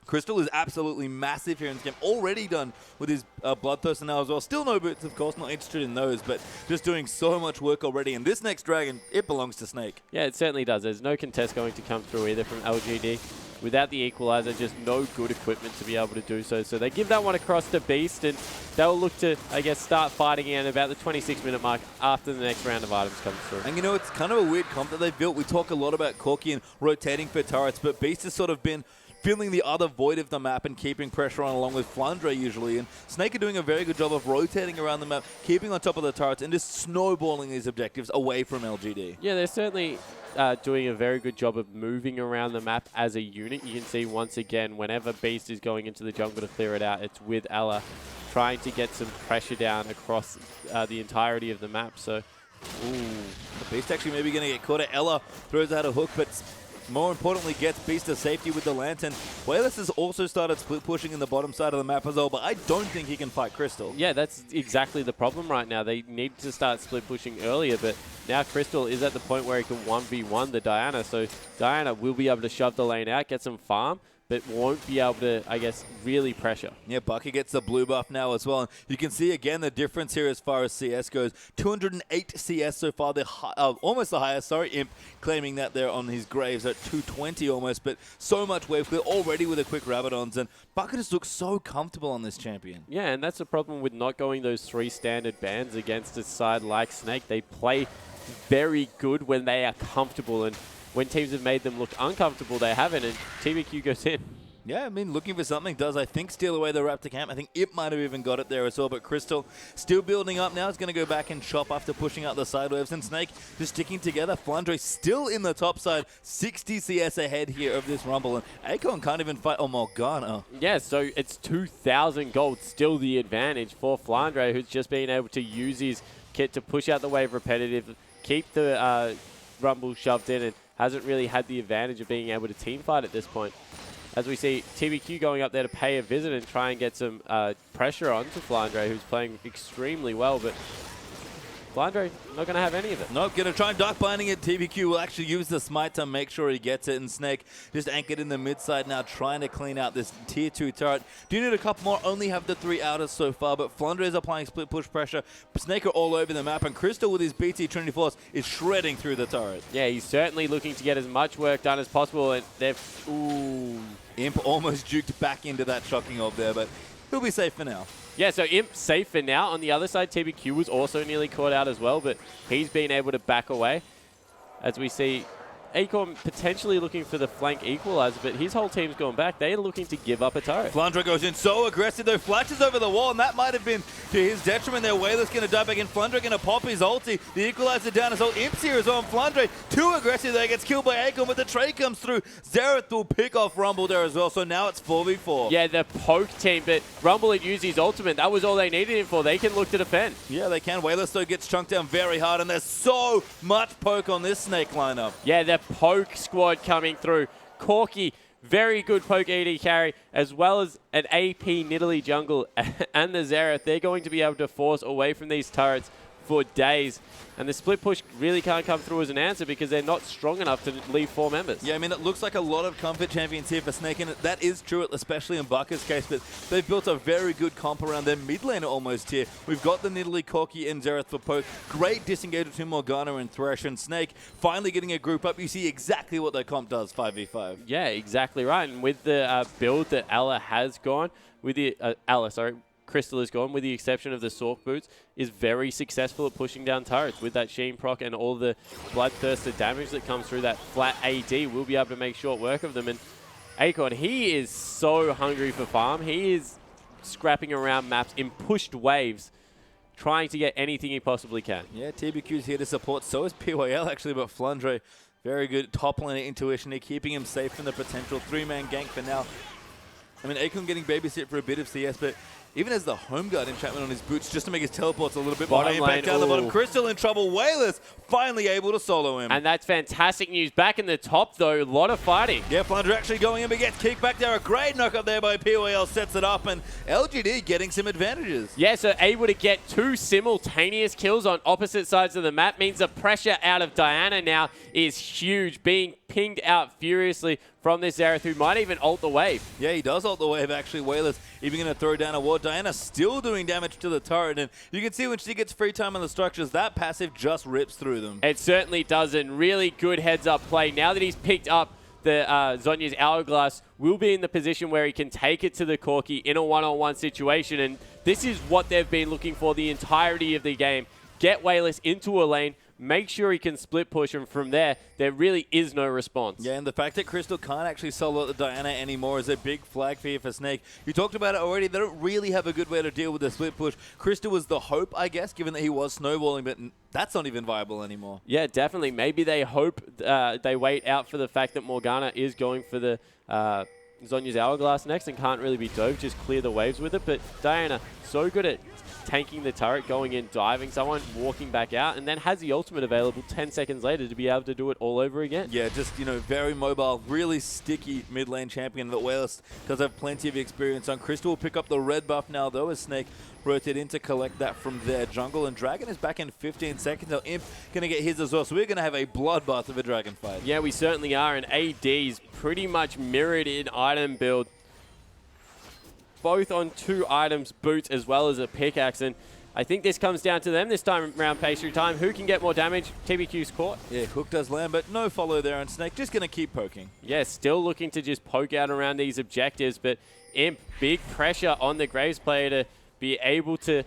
Crystal is absolutely massive here in this game. Already done with his Bloodthirster now as well. Still no boots, of course, not interested in those, but just doing so much work already. And this next dragon, it belongs to Snake. Yeah, it certainly does. There's no contest going to come through either from LGD. Without the equalizer, just no good equipment to be able to do so. So they give that one across to Beast, and they'll look to, I guess, start fighting again about the 26-minute mark after the next round of items comes through. And you know, it's kind of a weird comp that they've built. We talk a lot about Corki and rotating for turrets, but Beast has sort of been filling the other void of the map and keeping pressure on along with Flandre usually. And Snake are doing a very good job of rotating around the map, keeping on top of the turrets, and just snowballing these objectives away from LGD. Yeah, they're certainly doing a very good job of moving around the map as a unit. You can see once again, whenever Beast is going into the jungle to clear it out, it's with Ella trying to get some pressure down across the entirety of the map. So, ooh, Beast actually maybe going to get caught. Ella throws out a hook, but more importantly, gets Beast to safety with the Lantern. Wayless has also started split pushing in the bottom side of the map as well, but I don't think he can fight Crystal. Yeah, that's exactly the problem right now. They need to start split pushing earlier, but now Crystal is at the point where he can 1v1 the Diana, so Diana will be able to shove the lane out, get some farm, but won't be able to, I guess, really pressure. Yeah, Bucky gets the blue buff now as well. And you can see, again, the difference here as far as CS goes. 208 CS so far, almost the highest. Sorry, Imp claiming that they're on his graves at 220 almost, but so much wave clear already with the quick Rabadons. And Bucky just looks so comfortable on this champion. Yeah, and that's the problem with not going those 3 standard bans against a side like Snake. They play very good when they are comfortable, and when teams have made them look uncomfortable, they haven't, and TBQ goes in. Yeah, I mean, looking for something does, I think, steal away the Raptor camp. I think it might have even got it there as well, but Crystal still building up now. Is going to go back and chop after pushing out the side waves, and Snake just sticking together. Flandre still in the top side, 60 CS ahead here of this Rumble, and Akon can't even fight Morgana. Yeah, so it's 2,000 gold, still the advantage for Flandre, who's just been able to use his kit to push out the wave repetitive, keep the Rumble shoved in, and hasn't really had the advantage of being able to team fight at this point. As we see TBQ going up there to pay a visit and try and get some pressure onto Flandre, who's playing extremely well, but Flandre not going to have any of it. Nope, going to try and dark binding it. TBQ will actually use the smite to make sure he gets it, and Snake just anchored in the mid side now, trying to clean out this tier 2 turret. Do need a couple more, only have the 3 outers so far, but Flandre is applying split push pressure. Snake are all over the map, and Crystal with his BT Trinity Force is shredding through the turret. Yeah, he's certainly looking to get as much work done as possible, and they've... Ooh. Imp almost juked back into that shocking orb there, but he'll be safe for now. Yeah, so Imp safe for now. On the other side, TBQ was also nearly caught out as well, but he's been able to back away. As we see Acorn potentially looking for the flank equalizer, but his whole team's gone back. They're looking to give up a turret. Flandre goes in so aggressive, though, flashes over the wall, and that might have been to his detriment there. Wayler's going to dive back in. Flandre going to pop his ulti. The equalizer down as well. Imps here is on Flandre. Too aggressive there, gets killed by Acorn, but the trade comes through. Xerath will pick off Rumble there as well, so now it's 4v4. Yeah, the poke team, but Rumble had used his ultimate. That was all they needed him for. They can look to defend. Yeah, they can. Wayler though gets chunked down very hard, and there's so much poke on this Snake lineup. Yeah, the poke squad coming through. Corky, very good poke AD carry, as well as an AP Nidalee jungle and the Xerath. They're going to be able to force away from these turrets for days. And the split push really can't come through as an answer because they're not strong enough to leave 4 members. Yeah, I mean, it looks like a lot of comfort champions here for Snake, and that is true, especially in Bucker's case, but they've built a very good comp around their mid laner almost here. We've got the Nidalee, Corky, and Xerath for poke. Great disengage between Morgana and Thresh, and Snake finally getting a group up. You see exactly what their comp does, 5v5. Yeah, exactly right. And with the build that Ella has gone, with the Crystal is gone, with the exception of the Sork boots, is very successful at pushing down turrets. With that Sheen proc and all the bloodthirsted damage that comes through that flat AD, we'll be able to make short work of them. And Acorn, he is so hungry for farm. He is scrapping around maps in pushed waves, trying to get anything he possibly can. Yeah, TBQ's here to support. So is PYL actually, but Flandre, very good top laner intuition here, keeping him safe from the potential 3-man gank for now. I mean, Acorn getting babysit for a bit of CS, but even as the home guard enchantment on his boots just to make his teleports a little bit more impact down the bottom. Crystal in trouble. Whalers finally able to solo him. And that's fantastic news. Back in the top, though, a lot of fighting. Yeah, Flandre actually going in, but gets kicked back there. A great knock up there by PYL, sets it up, and LGD getting some advantages. Yeah, so able to get 2 simultaneous kills on opposite sides of the map means the pressure out of Diana now is huge, being pinged out furiously from this Xerath, who might even ult the wave. Yeah, he does ult the wave, actually. Whalers even going to throw down a ward. Diana still doing damage to the turret, and you can see when she gets free time on the structures, that passive just rips through them. It certainly doesn't. Really good heads-up play. Now that he's picked up the Zhonya's Hourglass, will be in the position where he can take it to the Corky in a one-on-one situation, and this is what they've been looking for the entirety of the game. Get Wayless into a lane, make sure he can split push, and from there really is no response. Yeah, and the fact that Crystal can't actually solo the Diana anymore is a big flag for you for Snake. You talked about it already. They don't really have a good way to deal with the split push. Crystal was the hope, I guess, given that he was snowballing, but that's not even viable anymore. Yeah, definitely. Maybe they hope they wait out for the fact that Morgana is going for the Zhonya's Hourglass next and can't really be dove, just clear the waves with it. But Diana, so good at tanking the turret, going in, diving someone, walking back out, and then has the ultimate available 10 seconds later to be able to do it all over again. Yeah, just, very mobile, really sticky mid lane champion that Wales does have plenty of experience on. Crystal will pick up the red buff now, though, as Snake rotate in to collect that from their jungle, and Dragon is back in 15 seconds. Now Imp going to get his as well, so we're going to have a bloodbath of a Dragon fight. Yeah, we certainly are, and AD's pretty much mirrored in item build, both on 2 items, boots as well as a pickaxe, and I think this comes down to them this time around pastry time. Who can get more damage? TBQ's caught. Yeah, Hook does land, but no follow there on Snake. Just going to keep poking. Yeah, still looking to just poke out around these objectives, but Imp, big pressure on the Graves player to be able to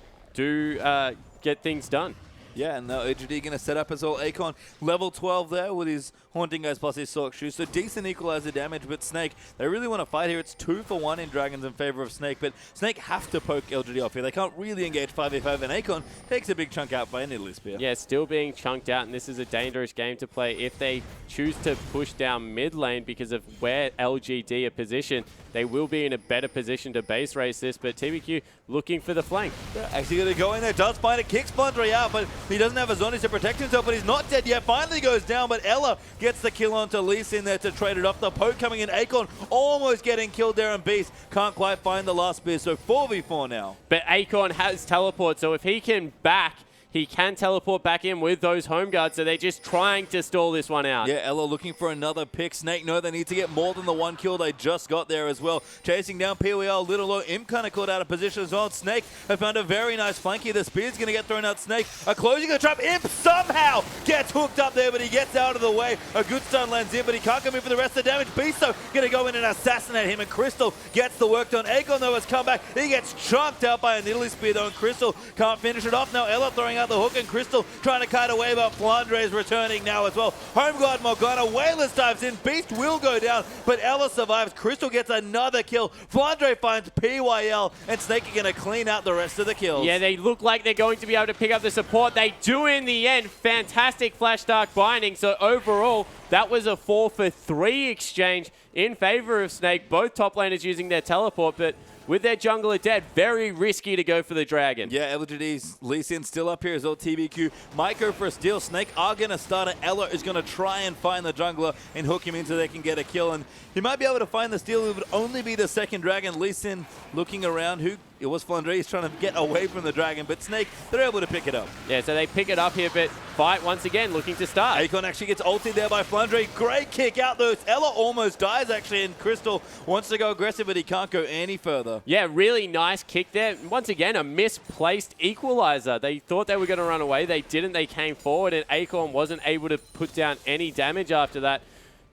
get things done. Yeah, and now LGD going to set up as well. Akon, level 12 there with his Haunting Guys plus his Sork Shoes. So decent equalizer damage, but Snake, they really want to fight here. It's 2 for 1 in Dragons in favor of Snake, but Snake have to poke LGD off here. They can't really engage 5v5, and Akon takes a big chunk out by a Nidalee Spear. Yeah, still being chunked out, and this is a dangerous game to play if they choose to push down mid lane because of where LGD are positioned. They will be in a better position to base race this, but TBQ looking for the flank. Yeah, actually going to go in there, does find it, kicks Flandre out, but he doesn't have a Zonies to protect himself, but he's not dead yet. Finally goes down, but Ella gets the kill onto Lise in there to trade it off. The poke coming in, Akon almost getting killed there, and Beast can't quite find the last spear, so 4v4 now. But Akon has teleport, so if he can back he can teleport back in with those home guards, so they're just trying to stall this one out. Yeah, Ella looking for another pick. Snake know they need to get more than the one kill they just got there as well. Chasing down PWL, little low. Imp kind of caught out of position as well. Snake have found a very nice flank here. The spear's going to get thrown out. Snake are closing the trap. Imp somehow gets hooked up there, but he gets out of the way. A good stun lands in, but he can't come in for the rest of the damage. Beast, though, going to go in and assassinate him, and Crystal gets the work done. Akon, though, has come back. He gets chunked out by a Nidalee spear, though, and Crystal can't finish it off. Now Ella throwing out the hook, and Crystal trying to kite away, but Flandre is returning now as well. Home guard Morgana, Wayless dives in. Beast will go down, but Ella survives. Crystal gets another kill. Flandre finds PYL, and Snake are going to clean out the rest of the kills. Yeah, they look like they're going to be able to pick up the support. They do in the end. Fantastic Flash Dark Binding. So overall, that was a 4-for-3 exchange in favor of Snake. Both top laners using their teleport, but with their jungler dead, very risky to go for the dragon. Yeah, LGD's Lee Sin still up here as well. TBQ might go for a steal. Snake are going to start it. Ella is going to try and find the jungler and hook him in so they can get a kill. And he might be able to find the steal. It would only be the second dragon. Lee Sin looking around. It was Flandre. He's trying to get away from the dragon, but Snake, they're able to pick it up. Yeah, so they pick it up here, but fight once again looking to start. Akon actually gets ulted there by Flandre. Great kick out though. Ella almost dies actually, and Crystal wants to go aggressive, but he can't go any further. Yeah, really nice kick there. Once again, a misplaced equalizer. They thought they were going to run away. They didn't. They came forward, and Acorn wasn't able to put down any damage after that.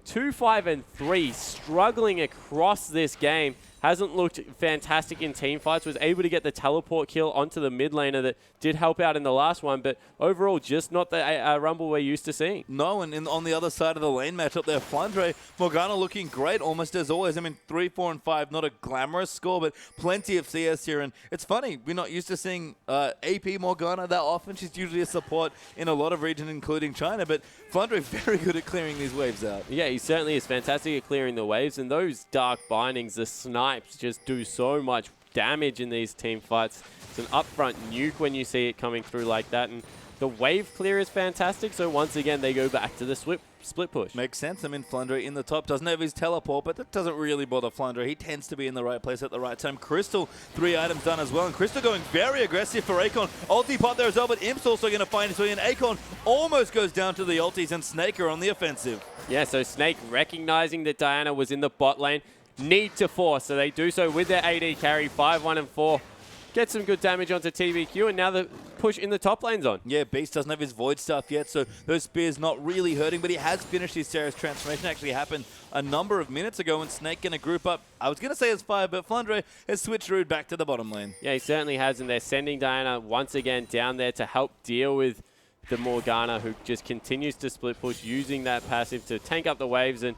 2-5-3, struggling across this game. Hasn't looked fantastic in team fights. Was able to get the teleport kill onto the mid laner that did help out in the last one, but overall just not the Rumble we're used to seeing. No, and on the other side of the lane matchup there, Flandre, Morgana looking great almost as always. I mean, 3, 4, and 5, not a glamorous score, but plenty of CS here. And it's funny, we're not used to seeing AP Morgana that often. She's usually a support in a lot of regions, including China, but Flandre very good at clearing these waves out. Yeah, he certainly is fantastic at clearing the waves, and those dark bindings, the snipes, just do so much damage in these team fights. It's an upfront nuke when you see it coming through like that, and the wave clear is fantastic, so once again they go back to the split push. Makes sense. I mean, Flandre in the top doesn't have his teleport, but that doesn't really bother Flandre. He tends to be in the right place at the right time. Crystal, 3 items done as well, and Crystal going very aggressive for Akon. Ulti pot there as well, but Imp's also going to find his way in. Akon almost goes down to the ultis, and Snake are on the offensive. Yeah, so Snake recognizing that Diana was in the bot lane, need to force, so they do so with their AD carry, 5, 1, and 4. Get some good damage onto TBQ, and now the push in the top lane's on. Yeah, Beast doesn't have his Void stuff yet, so those spears not really hurting, but he has finished his Sarah's transformation. Actually happened a number of minutes ago, and Snake going to group up. I was going to say as 5, but Flandre has switched route back to the bottom lane. Yeah, he certainly has, and they're sending Diana once again down there to help deal with the Morgana, who just continues to split push, using that passive to tank up the waves, and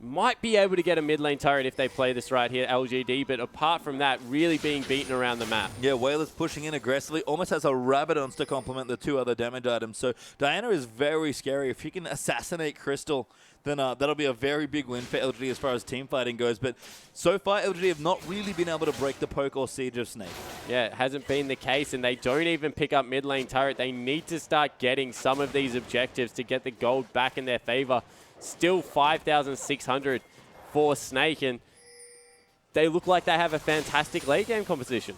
might be able to get a mid lane turret if they play this right here, LGD, but apart from that, really being beaten around the map. Yeah, Whalers pushing in aggressively, almost has a Rabadons to complement the 2 other damage items. So Diana is very scary. If she can assassinate Crystal, then that'll be a very big win for LGD as far as team fighting goes. But so far, LGD have not really been able to break the poke or siege of Snake. Yeah, it hasn't been the case, and they don't even pick up mid lane turret. They need to start getting some of these objectives to get the gold back in their favor. Still 5,600 for Snake, and they look like they have a fantastic late game composition.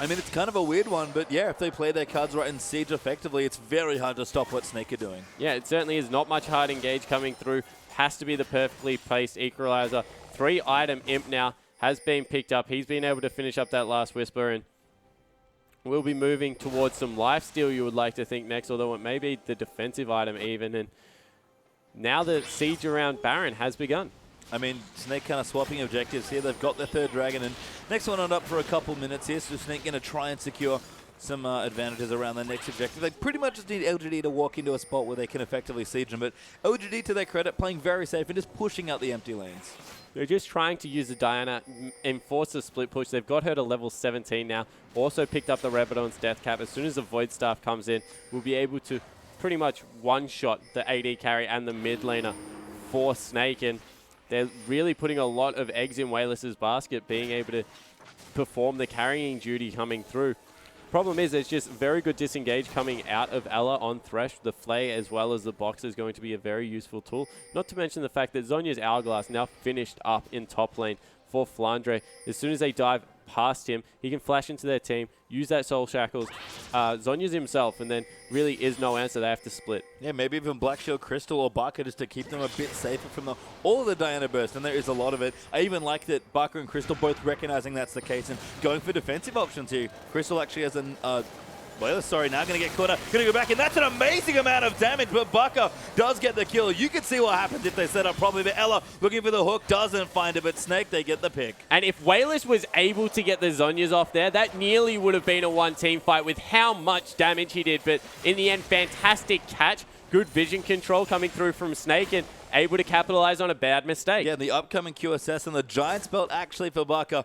I mean, it's kind of a weird one, but yeah, if they play their cards right and siege effectively, it's very hard to stop what Snake are doing. Yeah, it certainly is. Not much hard engage coming through. Has to be the perfectly placed equalizer. 3 item Imp now has been picked up. He's been able to finish up that last Whisper, and we'll be moving towards some lifesteal, you would like to think, next, although it may be the defensive item even. And now the siege around Baron has begun. I mean, Snake kind of swapping objectives here. They've got their 3rd dragon, and next one on up for a couple minutes here, so Snake going to try and secure some advantages around the next objective. They pretty much just need LGD to walk into a spot where they can effectively siege them, but LGD, to their credit, playing very safe and just pushing out the empty lanes. They're just trying to use the Diana, enforce the split push. They've got her to level 17 now. Also picked up the Rabadon's Death Cap. As soon as the Void Staff comes in, we'll be able to pretty much one-shot the AD carry and the mid laner for Snake, and they're really putting a lot of eggs in Wayless's basket, being able to perform the carrying duty coming through. Problem is, there's just very good disengage coming out of Ella on Thresh. The Flay as well as the Box is going to be a very useful tool. Not to mention the fact that Zhonya's Hourglass now finished up in top lane for Flandre. As soon as they dive past him. He can flash into their team, use that Soul Shackles, Zhonya's himself, and then really is no answer. They have to split. Yeah, maybe even Black Shield Crystal or Baka just to keep them a bit safer from all of the Diana burst, and there is a lot of it. I even like that Baka and Crystal both recognizing that's the case and going for defensive options here. Crystal actually has an now going to get caught up. Going to go back, and that's an amazing amount of damage, but Baka does get the kill. You can see what happens if they set up properly, but Ella looking for the hook, doesn't find it, but Snake, they get the pick. And if Wayless was able to get the Zhonyas off there, that nearly would have been a one-team fight with how much damage he did, but in the end, fantastic catch. Good vision control coming through from Snake and able to capitalize on a bad mistake. Yeah, the upcoming QSS and the Giants belt actually for Baka.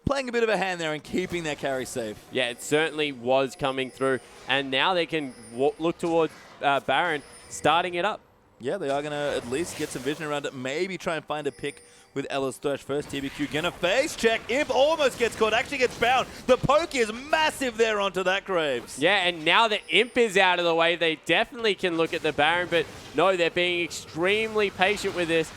Playing a bit of a hand there and keeping their carry safe. Yeah, it certainly was coming through. And now they can look towards Baron, starting it up. Yeah, they are going to at least get some vision around it. Maybe try and find a pick with Ella's Thresh first. TBQ going to face check. Imp almost gets caught, actually gets bound. The poke is massive there onto that Graves. Yeah, and now that Imp is out of the way, they definitely can look at the Baron. But no, they're being extremely patient with this.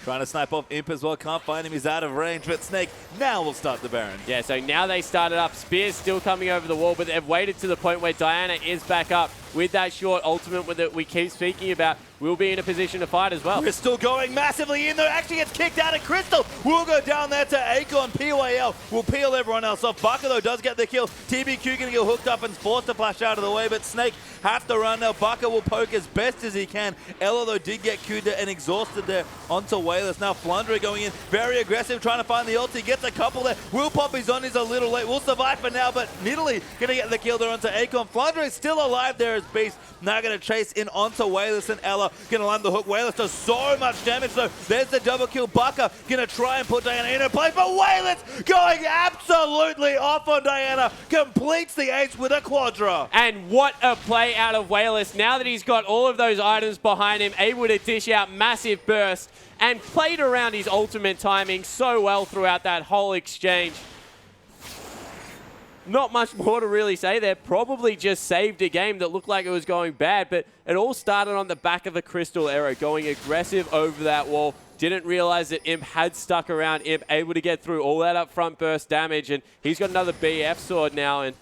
Trying to snipe off Imp as well. Can't find him. He's out of range. But Snake now will start the Baron. Yeah, so now they started up. Spear's still coming over the wall, but they've waited to the point where Diana is back up with that short ultimate that we keep speaking about. We'll be in a position to fight as well. Crystal going massively in there. Actually gets kicked out of Crystal. We'll go down there to Akon. PYL will peel everyone else off. Baka, though, does get the kill. TBQ going to get hooked up and forced to flash out of the way, but Snake have to run now. Baka will poke as best as he can. Ella, though, did get queued and exhausted there onto Wayless. Now Flundra going in, very aggressive, trying to find the ult. He gets a couple there. Will pop his on, he's a little late. Will survive for now, but Nidalee going to get the kill there onto Akon. Flundra is still alive there as Beast. Now going to chase in onto Wayless, and Ella going to land the hook. Wayless does so much damage, though. There's the double kill. Baka going to try and put Diana in a play, but Wayless going absolutely off on Diana. Completes the ace with a quadra. And what a play out of Wayless. Now that he's got all of those items behind him, able to dish out massive burst and played around his ultimate timing so well throughout that whole exchange. Not much more to really say there. Probably just saved a game that looked like it was going bad, but it all started on the back of a Crystal arrow, going aggressive over that wall. Didn't realize that Imp had stuck around. Imp able to get through all that upfront burst damage, and he's got another BF sword now, and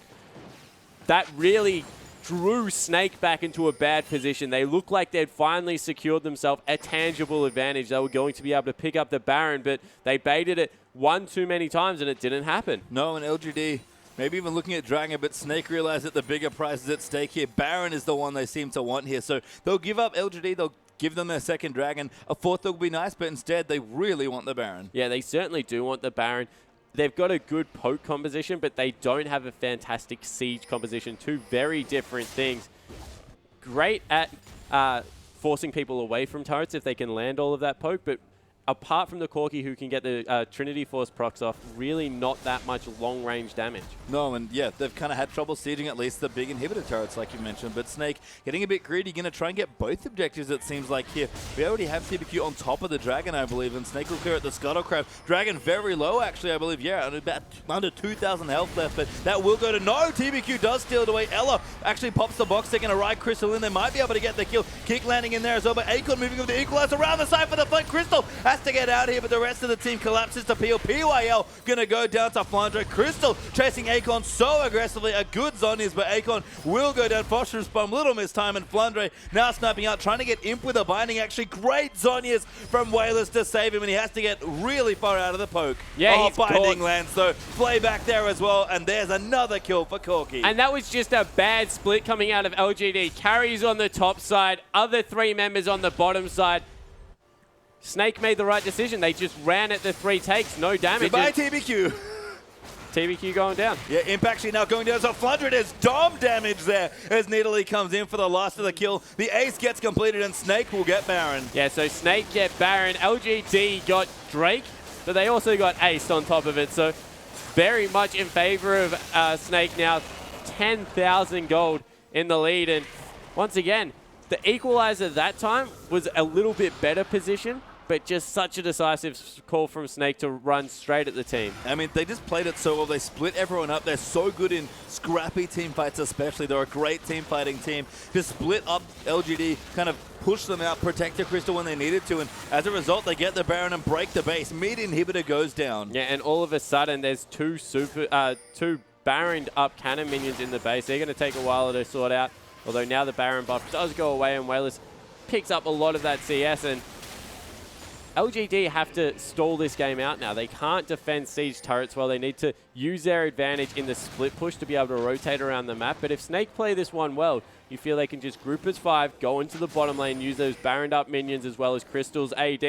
that really drew Snake back into a bad position. They looked like they'd finally secured themselves a tangible advantage. They were going to be able to pick up the Baron, but they baited it one too many times, and it didn't happen. No, and LGD maybe even looking at Dragon, but Snake realized that the bigger prize is at stake here. Baron is the one they seem to want here, so they'll give up LGD, they'll give them their second Dragon. A fourth will be nice, but instead they really want the Baron. Yeah, they certainly do want the Baron. They've got a good poke composition, but they don't have a fantastic siege composition. Two very different things. Great at forcing people away from turrets if they can land all of that poke, but apart from the Corki who can get the Trinity Force procs off, really not that much long-range damage. No, and yeah, they've kind of had trouble sieging at least the big inhibitor turrets like you mentioned, but Snake getting a bit greedy, going to try and get both objectives it seems like here. We already have TBQ on top of the Dragon, I believe, and Snake will clear at the Scuttlecraft. Dragon very low actually, I believe, yeah, about under 2,000 health left, but that will go to no. TBQ does steal it away. Ella actually pops the box, taking a ride Crystal in. They might be able to get the kill. Kick landing in there as well, but Akon moving with the equalizer around the side for the flank. Crystal has to get out here, but the rest of the team collapses to peel. PYL gonna go down to Flundra. Crystal chasing Akon so aggressively. A good Zhonya's, but Akon will go down. Phosphorus Bomb, little miss time, and Flundra now sniping out, trying to get Imp with a binding. Actually, great Zhonya's from Wayless to save him, and he has to get really far out of the poke. Yeah, he's binding lands, so play back there as well, and there's another kill for Corki. And that was just a bad split coming out of LGD. Carries on the top side, other three members on the bottom side. Snake made the right decision. They just ran at the three takes, no damage. Goodbye, TBQ. TBQ going down. Yeah, Imp actually now going down. So Flundra, there's Dom damage there as Nidalee comes in for the last of the kill. The ace gets completed and Snake will get Baron. Yeah, so Snake get Baron. LGD got Drake, but they also got Ace on top of it. So very much in favor of Snake now. 10,000 gold in the lead. And once again, the equalizer that time was a little bit better position. but just such a decisive call from Snake to run straight at the team. I mean, they just played it so well. They split everyone up. They're so good in scrappy team fights especially. They're a great team fighting team. Just split up LGD, kind of push them out, protect the Crystal when they needed to, and as a result, they get the Baron and break the base. Mid inhibitor goes down. Yeah, and all of a sudden, there's two Baroned up cannon minions in the base. They're going to take a while to sort out, although now the Baron buff does go away, and Wayless picks up a lot of that CS, and LGD have to stall this game out now. They can't defend siege turrets well. They need to use their advantage in the split push to be able to rotate around the map. But if Snake play this one well, you feel they can just group as 5, go into the bottom lane, use those Baroned up minions as well as Crystal's AD,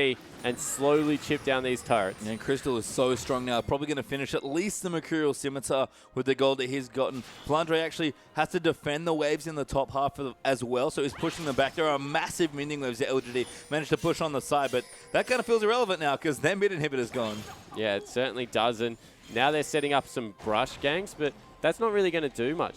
and slowly chip down these turrets. And Crystal is so strong now. Probably going to finish at least the Mercurial Scimitar with the gold that he's gotten. Flandre actually has to defend the waves in the top half as well, so he's pushing them back. There are massive minion waves that LGD managed to push on the side, but that kind of feels irrelevant now because their mid inhibitor's gone. Yeah, it certainly does, and now they're setting up some brush ganks, but that's not really going to do much.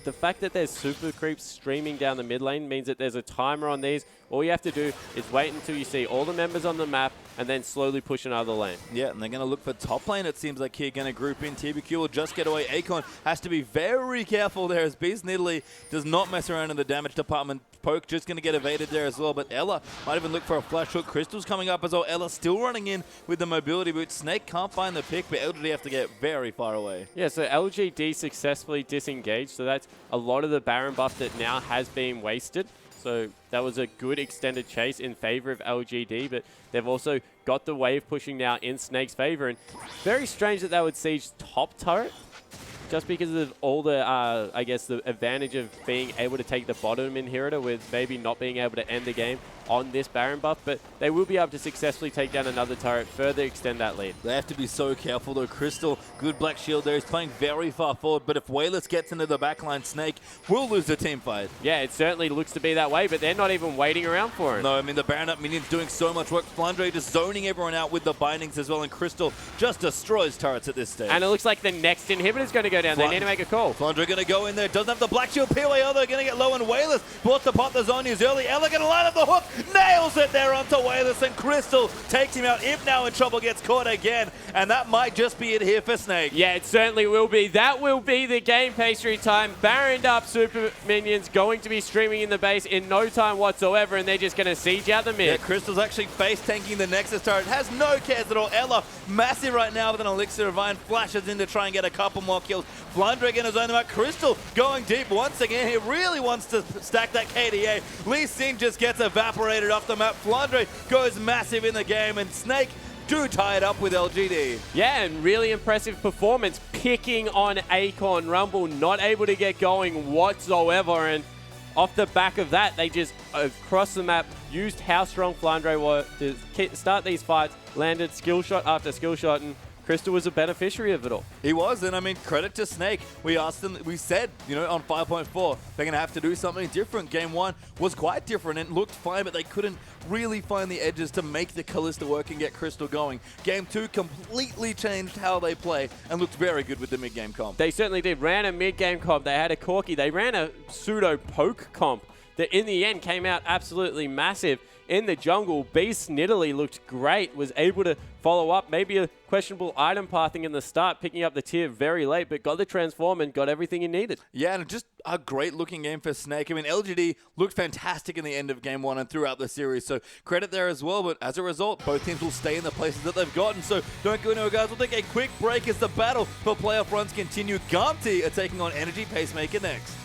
The fact that there's super creeps streaming down the mid lane means that there's a timer on these. All you have to do is wait until you see all the members on the map and then slowly push another lane. Yeah, and they're going to look for top lane, it seems like here. Going to group in. TBQ will just get away. Akon has to be very careful there as Beast in Italy does not mess around in the damage department. Poke just going to get evaded there as well, but Ella might even look for a flash hook. Crystal's coming up as well. Ella still running in with the mobility boot. Snake can't find the pick, but LGD have to get very far away. Yeah, so LGD successfully disengaged, so that's a lot of the Baron buff that now has been wasted. So that was a good extended chase in favor of LGD, but they've also got the wave pushing now in Snake's favor. And very strange that they would siege top turret, just because of all the, I guess, the advantage of being able to take the bottom inhibitor with maybe not being able to end the game on this Baron buff, but they will be able to successfully take down another turret, further extend that lead. They have to be so careful though. Crystal, good black shield there. He's playing very far forward, but if Wayless gets into the backline, Snake will lose the team fight. Yeah, it certainly looks to be that way, but they're not even waiting around for him. No, I mean, the Baron up minion's doing so much work. Flandre just zoning everyone out with the bindings as well, and Crystal just destroys turrets at this stage. And it looks like the next inhibitor's going to go down. They need to make a call. Flandre going to go in there. Doesn't have the black shield. POAO, they're going to get low, and Wayless bought the pot. The zone is early. Ella going to line up the hook. Nails it there onto Wayless, and Crystal takes him out. If now in trouble, gets caught again, and that might just be it here for Snake. Yeah, it certainly will be. That will be the game pastry time. Baroned up super minions going to be streaming in the base in no time whatsoever, and they're just going to siege out the mid. Yeah, Crystal's actually face tanking the Nexus turret. Has no cares at all. Ella, massive right now with an Elixir of Iron, flashes in to try and get a couple more kills. Flandre going to zone them out. Crystal going deep once again. He really wants to stack that KDA. Lee Sin just gets evaporated off the map. Flandre goes massive in the game, and Snake do tie it up with LGD. Yeah, and really impressive performance, picking on Akon. Rumble not able to get going whatsoever, and off the back of that, they just across the map used how strong Flandre was to start these fights, landed skill shot after skill shot, and Crystal was a beneficiary of it all. He was, and I mean, credit to Snake. We asked them, we said, you know, on 5.4, they're going to have to do something different. Game 1 was quite different and looked fine, but they couldn't really find the edges to make the Kalista work and get Crystal going. Game 2 completely changed how they play and looked very good with the mid-game comp. They certainly did. Ran a mid-game comp. They had a Corki. They ran a pseudo-poke comp that in the end came out absolutely massive. In the jungle, Beast in Italy looked great, was able to follow up, maybe a questionable item pathing in the start, picking up the tier very late, but got the transform and got everything he needed. Yeah, and just a great looking game for Snake. I mean, LGD looked fantastic in the end of Game 1 and throughout the series, so credit there as well, but as a result, both teams will stay in the places that they've gotten, so don't go anywhere, guys. We'll take a quick break as the battle for playoff runs continue. Gamti are taking on Energy Pacemaker next.